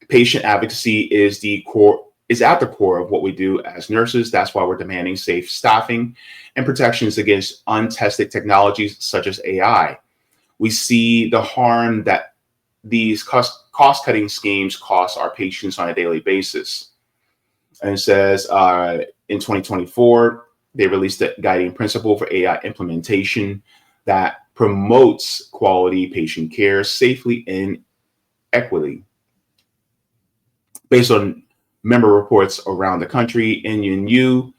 Patient advocacy is at the core of what we do as nurses. That's why we're demanding safe staffing and protections against untested technologies such as AI. We see the harm that these cost-cutting schemes cost our patients on a daily basis. And it says in 2024, they released a guiding principle for AI implementation that promotes quality patient care safely and equity. Based on member reports around the country, NUNU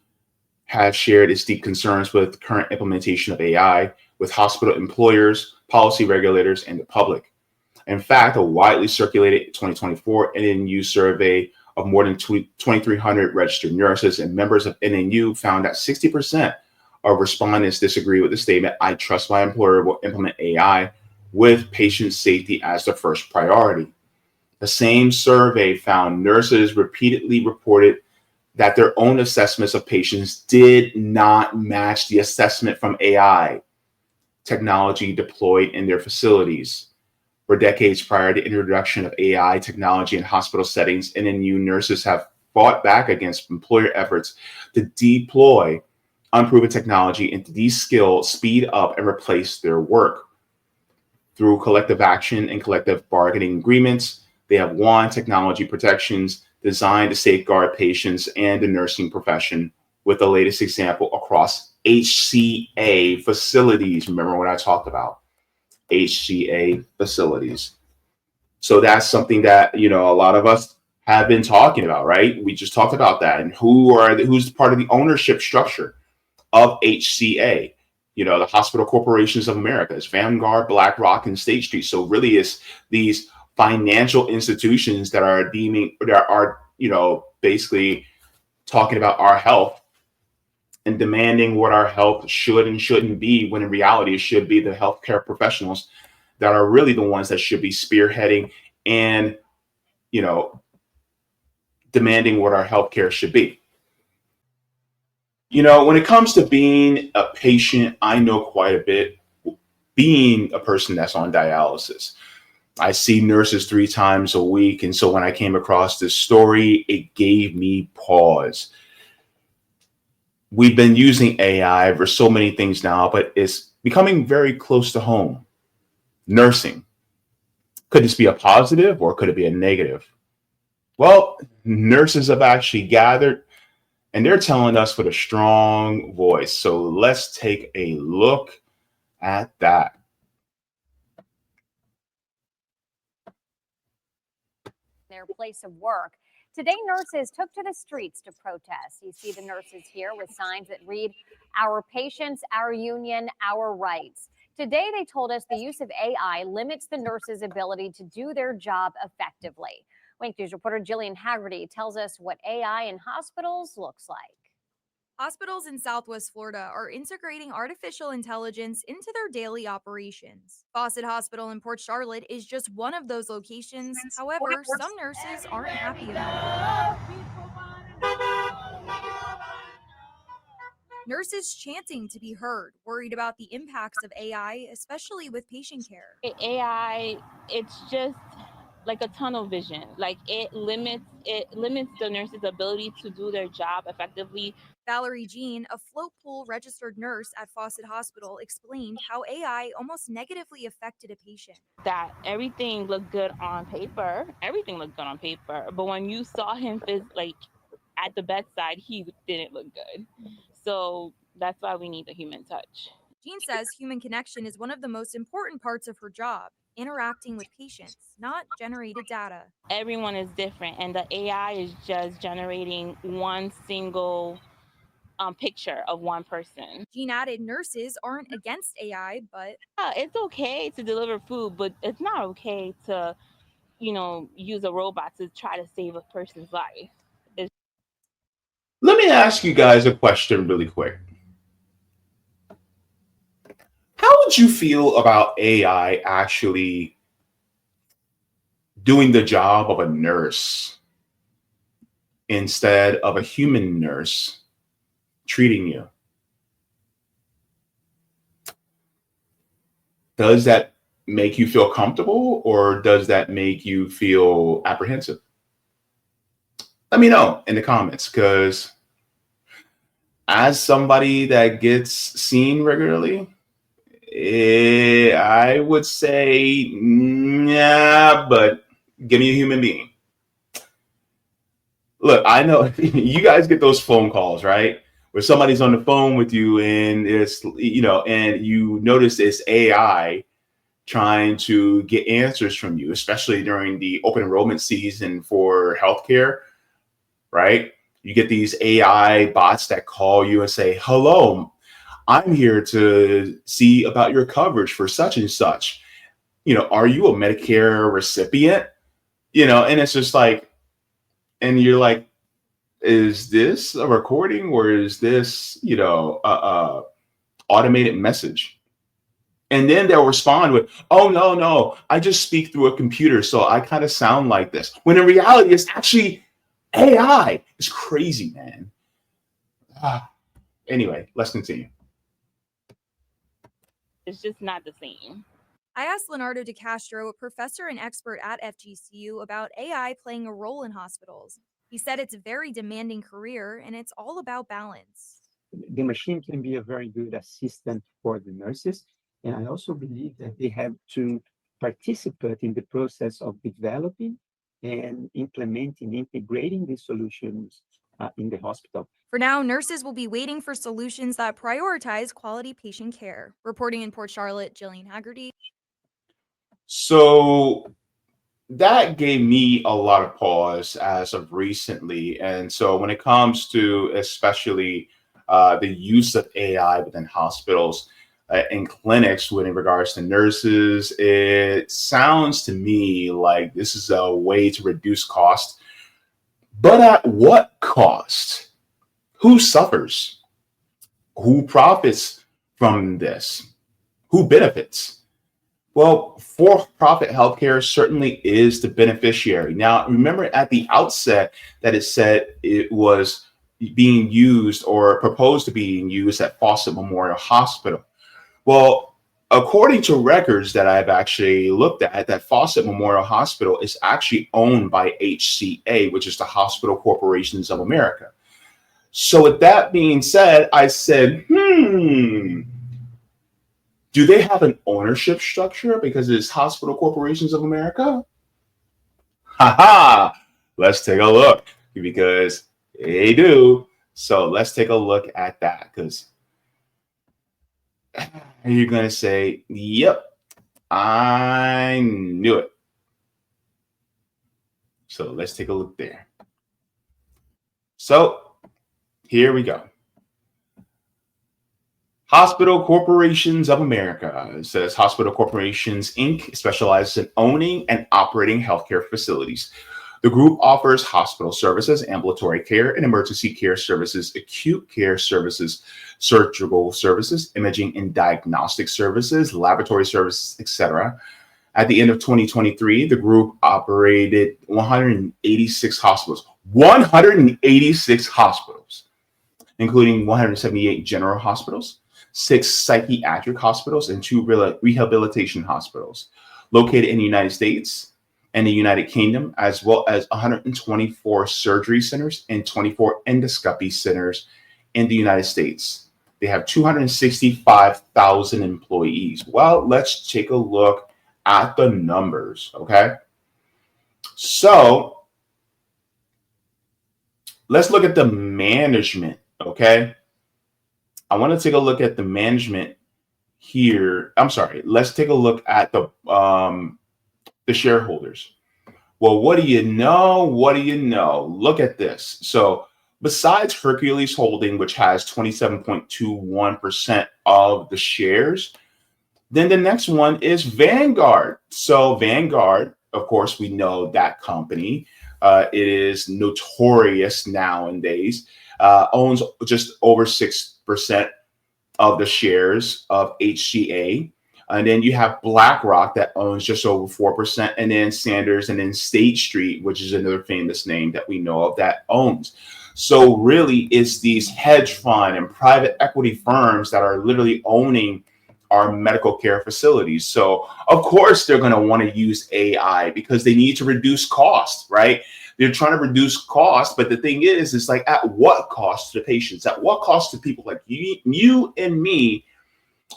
has shared its deep concerns with current implementation of AI with hospital employers, policy regulators, and the public. In fact, a widely circulated 2024 NNU survey of more than 2,300 registered nurses and members of NNU found that 60% of respondents disagree with the statement, "I trust my employer will implement AI with patient safety as the first priority." The same survey found nurses repeatedly reported that their own assessments of patients did not match the assessment from AI technology deployed in their facilities. For decades prior to the introduction of AI technology in hospital settings, NNU nurses have fought back against employer efforts to deploy unproven technology and to de-skill, speed up, and replace their work. Through collective action and collective bargaining agreements, they have won technology protections designed to safeguard patients and the nursing profession, with the latest example across HCA facilities. Remember what I talked about? HCA facilities. So that's something that, a lot of us have been talking about, right? We just talked about that. And who's part of the ownership structure of HCA? The Hospital Corporations of America. It's Vanguard, BlackRock, and State Street. So really it's these financial institutions that are basically talking about our health and demanding what our health should and shouldn't be, when in reality it should be the healthcare professionals that are really the ones that should be spearheading and demanding what our healthcare should be. When it comes to being a patient, I know quite a bit, being a person that's on dialysis. I see nurses 3 times a week. And so when I came across this story, it gave me pause. We've been using AI for so many things now, but it's becoming very close to home. Nursing. Could this be a positive or could it be a negative? Well, nurses have actually gathered and they're telling us with a strong voice. So let's take a look at that. Their place of work. Today, nurses took to the streets to protest. You see the nurses here with signs that read, "Our patients, our union, our rights." Today, they told us the use of AI limits the nurses' ability to do their job effectively. Wink News reporter Jillian Haggerty tells us what AI in hospitals looks like. Hospitals in Southwest Florida are integrating artificial intelligence into their daily operations. Fawcett Hospital in Port Charlotte is just one of those locations. However, some nurses aren't happy about it. Nurses chanting to be heard, worried about the impacts of AI, especially with patient care. AI, it's just like a tunnel vision. Like it limits the nurse's ability to do their job effectively. Valerie Jean, a float pool registered nurse at Fawcett Hospital, explained how AI almost negatively affected a patient. That everything looked good on paper. But when you saw him at the bedside, he didn't look good. So that's why we need the human touch. Jean says human connection is one of the most important parts of her job, interacting with patients, not generated data. Everyone is different, and the AI is just generating one single picture of one person. Jean added nurses aren't against AI, but it's okay to deliver food, but it's not okay to, use a robot to try to save a person's life. Let me ask you guys a question really quick. How would you feel about AI actually doing the job of a nurse instead of a human nurse treating you? Does that make you feel comfortable, or does that make you feel apprehensive? Let me know in the comments, because as somebody that gets seen regularly, I would say, yeah, but give me a human being. Look, I know you guys get those phone calls, right? Where somebody's on the phone with you and it's, and you notice it's AI trying to get answers from you, especially during the open enrollment season for healthcare, right? You get these AI bots that call you and say, hello, I'm here to see about your coverage for such and such. Are you a Medicare recipient? And it's just like, and you're like, is this a recording, or is this, a automated message? And then they'll respond with, oh, no, I just speak through a computer, so I kind of sound like this. When in reality, it's actually AI. It's crazy, man. Anyway, let's continue. It's just not the same. I asked Leonardo DeCastro, a professor and expert at FGCU, about AI playing a role in hospitals. He said it's a very demanding career and it's all about balance. The machine can be a very good assistant for the nurses. And I also believe that they have to participate in the process of developing and implementing, integrating these solutions in the hospital. For now, nurses will be waiting for solutions that prioritize quality patient care. Reporting in Port Charlotte, Jillian Haggerty. So that gave me a lot of pause as of recently. And so when it comes to especially the use of AI within hospitals and clinics in regards to nurses, it sounds to me like this is a way to reduce cost. But at what cost? Who suffers? Who profits from this? Who benefits? Well, for-profit healthcare certainly is the beneficiary. Now, remember at the outset that it said it was being used or proposed to being used at Fawcett Memorial Hospital. Well, according to records that I've actually looked at, that Fawcett Memorial Hospital is actually owned by HCA, which is the Hospital Corporations of America. So with that being said, I said, do they have an ownership structure because it's Hospital Corporations of America? Let's take a look, because they do. So let's take a look at that, because you're going to say, yep, I knew it. So let's take a look there. So here we go. Hospital Corporations of America. It says Hospital Corporations, Inc. specializes in owning and operating healthcare facilities. The group offers hospital services, ambulatory care and emergency care services, acute care services, surgical services, imaging and diagnostic services, laboratory services, etc. At the end of 2023, the group operated 186 hospitals. 186 hospitals, including 178 general hospitals, 6 psychiatric hospitals, and 2 rehabilitation hospitals located in the United States and the United Kingdom, as well as 124 surgery centers and 24 endoscopy centers in the United States. They have 265,000 employees. Well, let's take a look at the numbers, okay? So let's look at the management, okay? I want to take a look at the management here. I'm sorry. Let's take a look at the shareholders. Well, what do you know? What do you know? Look at this. So besides Hercules Holding, which has 27.21% of the shares, then the next one is Vanguard. So Vanguard, of course, we know that company. It is notorious nowadays. Owns just over 6% of the shares of HCA. And then you have BlackRock that owns just over 4%, and then Sanders, and then State Street, which is another famous name that we know of that owns. So really it's these hedge fund and private equity firms that are literally owning our medical care facilities. So of course they're going to want to use AI because they need to reduce costs, right? They're trying to reduce costs, but the thing is, it's like, at what cost to the patients? At what cost to people like you and me?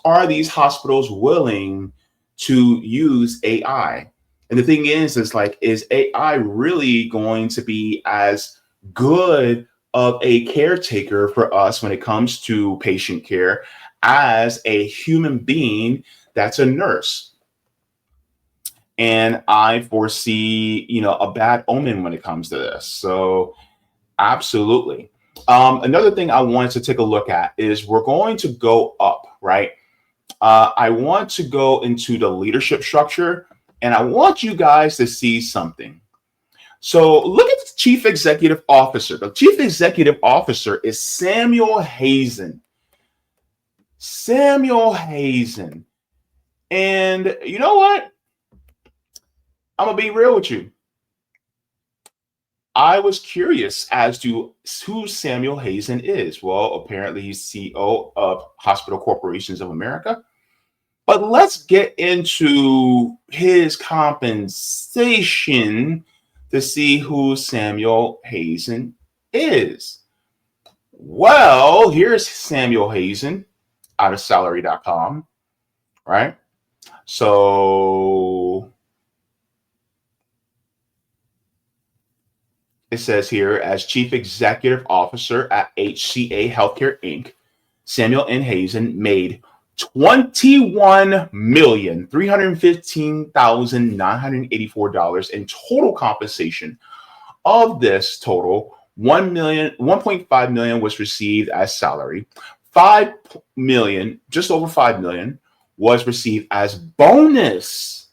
Are these hospitals willing to use AI? And the thing is like, is AI really going to be as good of a caretaker for us when it comes to patient care as a human being that's a nurse? And I foresee, a bad omen when it comes to this. So absolutely. Another thing I wanted to take a look at is we're going to go up, right? I want to go into the leadership structure, and I want you guys to see something. So look at the chief executive officer. The chief executive officer is Samuel Hazen. Samuel Hazen. And you know what? I'm going to be real with you. I was curious as to who Samuel Hazen is. Well, apparently he's CEO of Hospital Corporations of America. But let's get into his compensation to see who Samuel Hazen is. Well, here's Samuel Hazen out of salary.com, right? So it says here, as Chief Executive Officer at HCA Healthcare Inc., Samuel N. Hazen made $21,315,984 in total compensation. Of this total, $1.5 million was received as salary. $5 million, just over $5 million, was received as bonus.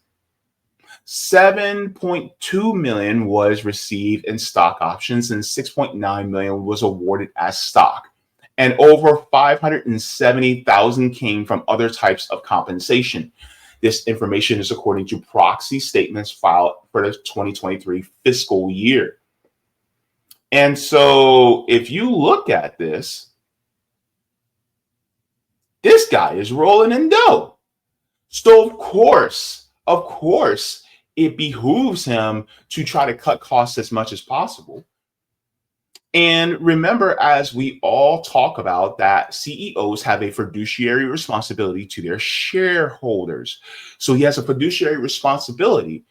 $7.2 million was received in stock options, and $6.9 million was awarded as stock. And over $570,000 came from other types of compensation. This information is according to proxy statements filed for the 2023 fiscal year. And so if you look at this guy is rolling in dough. So of course, it behooves him to try to cut costs as much as possible. And remember, as we all talk about, that CEOs have a fiduciary responsibility to their shareholders. So he has a fiduciary responsibility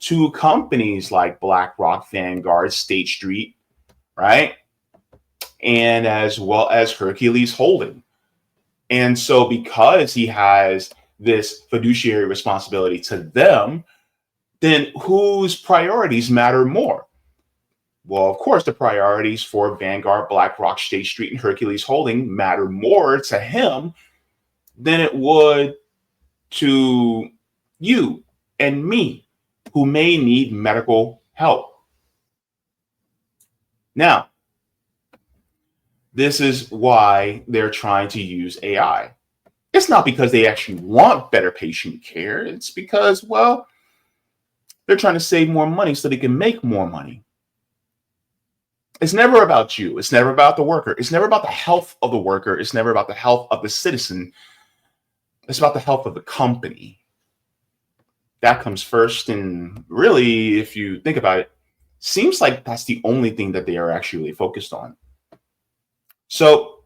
to companies like BlackRock, Vanguard, State Street, right? And as well as Hercules Holding. And so because he has this fiduciary responsibility to them, then whose priorities matter more? Well, of course, the priorities for Vanguard, BlackRock, State Street, and Hercules Holding matter more to him than it would to you and me, who may need medical help. Now, this is why they're trying to use AI. It's not because they actually want better patient care. It's because, well, they're trying to save more money so they can make more money. It's never about you. It's never about the worker. It's never about the health of the worker. It's never about the health of the citizen. It's about the health of the company. That comes first. And really, if you think about it, seems like that's the only thing that they are actually focused on. So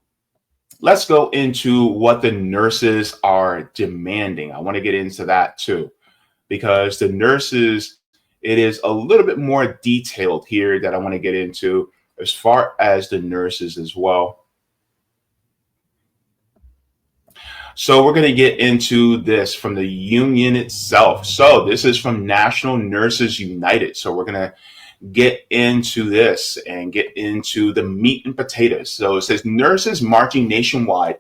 let's go into what the nurses are demanding. I want to get into that too, because the nurses, it is a little bit more detailed here that I want to get into as far as the nurses as well. So we're going to get into this from the union itself. So this is from National Nurses United. So we're going to get into this and get into the meat and potatoes. So it says nurses marching nationwide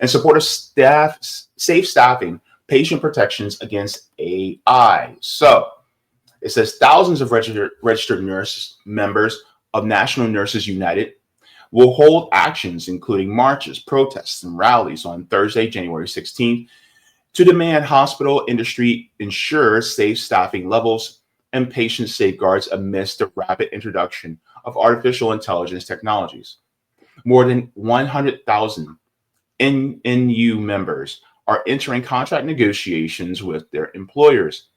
in support of safe staffing, patient protections against AI. So it says thousands of registered nurse members of National Nurses United will hold actions, including marches, protests, and rallies on Thursday, January 16th, to demand hospital industry ensure safe staffing levels and patient safeguards amidst the rapid introduction of artificial intelligence technologies. More than 100,000 NU members are entering contract negotiations with their employers,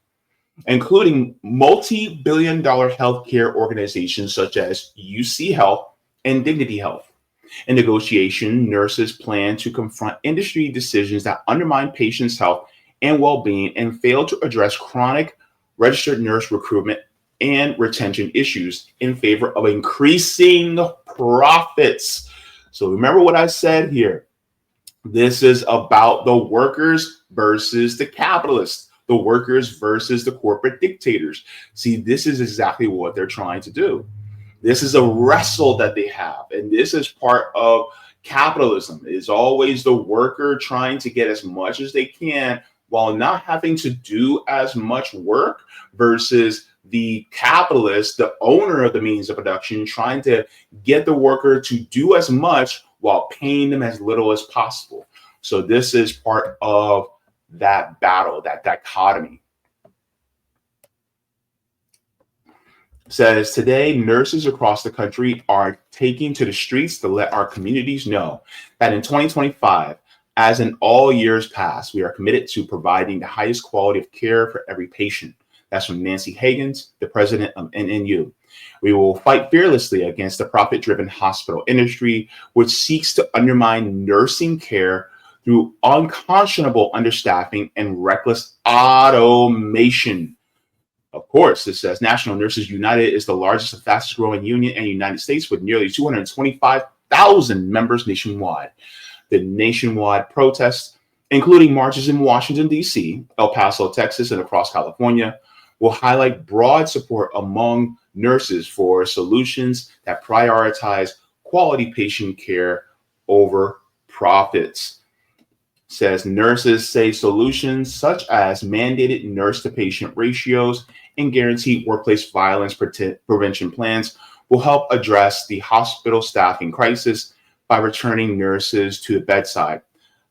including multi-billion-dollar healthcare organizations such as UC Health and Dignity Health. In negotiation, nurses plan to confront industry decisions that undermine patients' health and well-being and fail to address chronic registered nurse recruitment and retention issues in favor of increasing profits. So remember what I said here. This is about the workers versus the capitalists, the workers versus the corporate dictators. See, this is exactly what they're trying to do. This is a wrestle that they have, and this is part of capitalism. It is always the worker trying to get as much as they can while not having to do as much work versus the capitalist, the owner of the means of production, trying to get the worker to do as much while paying them as little as possible. So this is part of that battle, that dichotomy. Says today, nurses across the country are taking to the streets to let our communities know that in 2025, as in all years past, we are committed to providing the highest quality of care for every patient. That's from Nancy Higgins, the president of NNU. We will fight fearlessly against the profit-driven hospital industry, which seeks to undermine nursing care through unconscionable understaffing and reckless automation. Of course, it says National Nurses United is the largest and fastest growing union in the United States with nearly 225,000 members nationwide. The nationwide protests, including marches in Washington, D.C., El Paso, Texas, and across California, will highlight broad support among nurses for solutions that prioritize quality patient care over profits. Says nurses say solutions such as mandated nurse-to-patient ratios and guaranteed workplace violence prevention plans will help address the hospital staffing crisis by returning nurses to the bedside.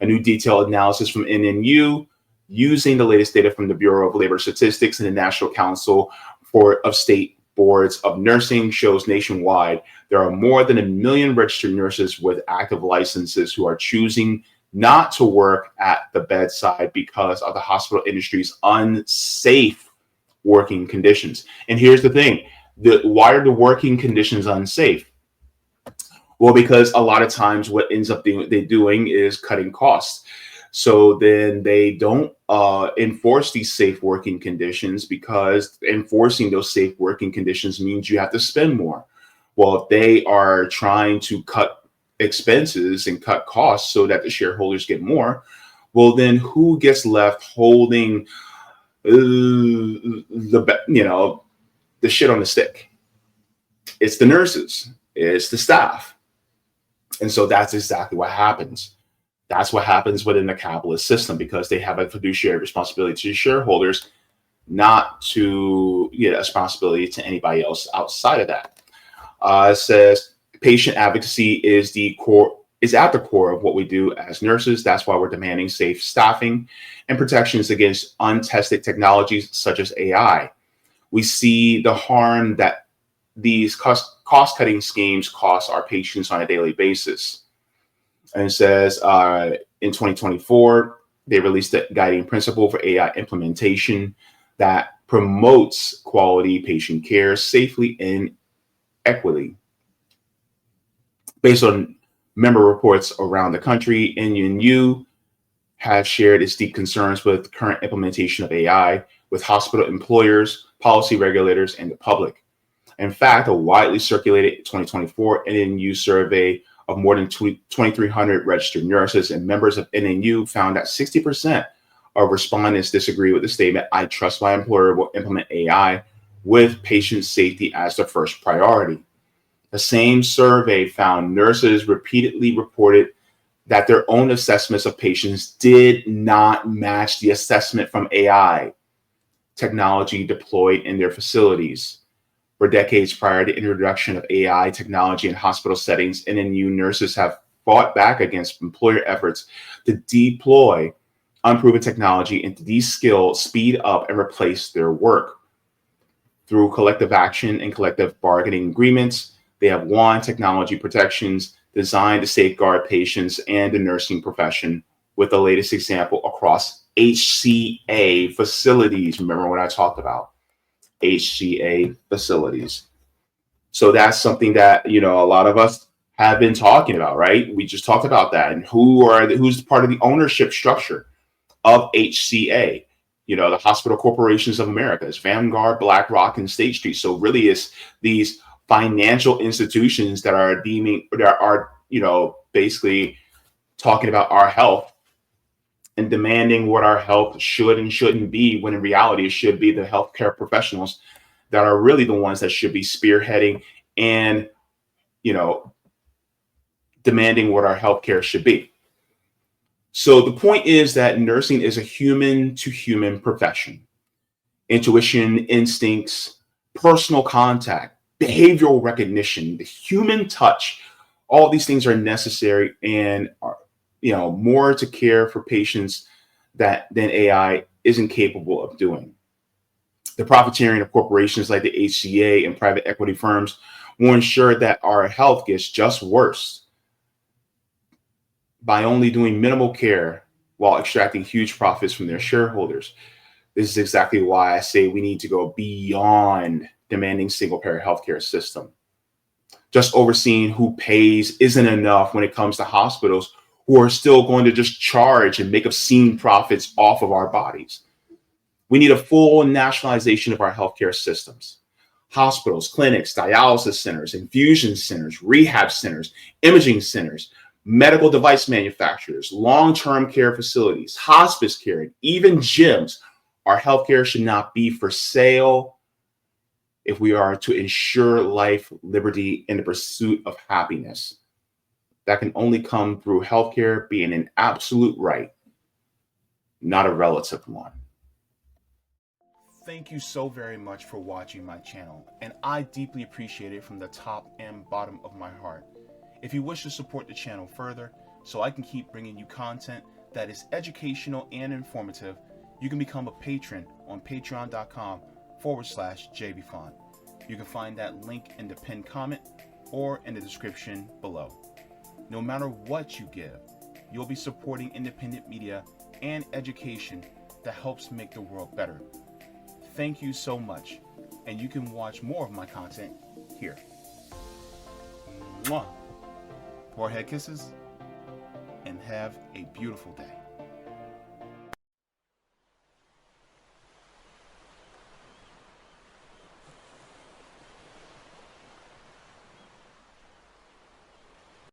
A new detailed analysis from NNU using the latest data from the Bureau of Labor Statistics and the National Council of State Boards of Nursing shows nationwide there are more than 1 million registered nurses with active licenses who are choosing not to work at the bedside because of the hospital industry's unsafe working conditions. And here's the thing, why are the working conditions unsafe? Well, because a lot of times what ends up doing is cutting costs. So then they don't enforce these safe working conditions, because enforcing those safe working conditions means you have to spend more. Well, if they are trying to cut expenses and cut costs so that the shareholders get more, well, then who gets left holding the shit on the stick? It's the nurses, it's the staff. And so that's exactly what happens. That's what happens within the capitalist system, because they have a fiduciary responsibility to shareholders, not to a responsibility to anybody else outside of that. It says patient advocacy is at the core of what we do as nurses. That's why we're demanding safe staffing and protections against untested technologies such as AI. We see the harm that these cost-cutting schemes cost our patients on a daily basis. And it says in 2024, they released a guiding principle for AI implementation that promotes quality patient care safely and equity. Based on member reports around the country, NNU has shared its deep concerns with current implementation of AI with hospital employers, policy regulators, and the public. In fact, a widely circulated 2024 NNU survey of more than 2,300 registered nurses and members of NNU found that 60% of respondents disagree with the statement, "I trust my employer will implement AI with patient safety as the first priority." The same survey found nurses repeatedly reported that their own assessments of patients did not match the assessment from AI technology deployed in their facilities. For decades prior to the introduction of AI technology in hospital settings, NNU nurses have fought back against employer efforts to deploy unproven technology and to de-skill, speed up, and replace their work. Through collective action and collective bargaining agreements, they have won technology protections designed to safeguard patients and the nursing profession with the latest example across HCA facilities. Remember what I talked about? HCA facilities. So that's something that, a lot of us have been talking about, right? We just talked about that. And who's part of the ownership structure of HCA? The Hospital Corporations of America is Vanguard, BlackRock, and State Street. So really it's these financial institutions that are basically talking about our health and demanding what our health should and shouldn't be, when in reality it should be the healthcare professionals that are really the ones that should be spearheading and demanding what our healthcare should be. So the point is that nursing is a human to human profession. Intuition, instincts, personal contact, behavioral recognition, the human touch, all these things are necessary and are, more to care for patients than AI isn't capable of doing. The profiteering of corporations like the HCA and private equity firms will ensure that our health gets just worse by only doing minimal care while extracting huge profits from their shareholders. This is exactly why I say we need to go beyond demanding single-payer healthcare system. Just overseeing who pays isn't enough when it comes to hospitals who are still going to just charge and make obscene profits off of our bodies. We need a full nationalization of our healthcare systems. Hospitals, clinics, dialysis centers, infusion centers, rehab centers, imaging centers, medical device manufacturers, long-term care facilities, hospice care, and even gyms. Our healthcare should not be for sale if we are to ensure life, liberty, and the pursuit of happiness. That can only come through healthcare being an absolute right, not a relative one. Thank you so very much for watching my channel, and I deeply appreciate it from the top and bottom of my heart. If you wish to support the channel further, so I can keep bringing you content that is educational and informative, you can become a patron on patreon.com/Jaybefaunt. You can find that link in the pinned comment or in the description below. No matter what you give, you'll be supporting independent media and education that helps make the world better. Thank you so much, and you can watch more of my content here. Mwah. Forehead kisses, and have a beautiful day.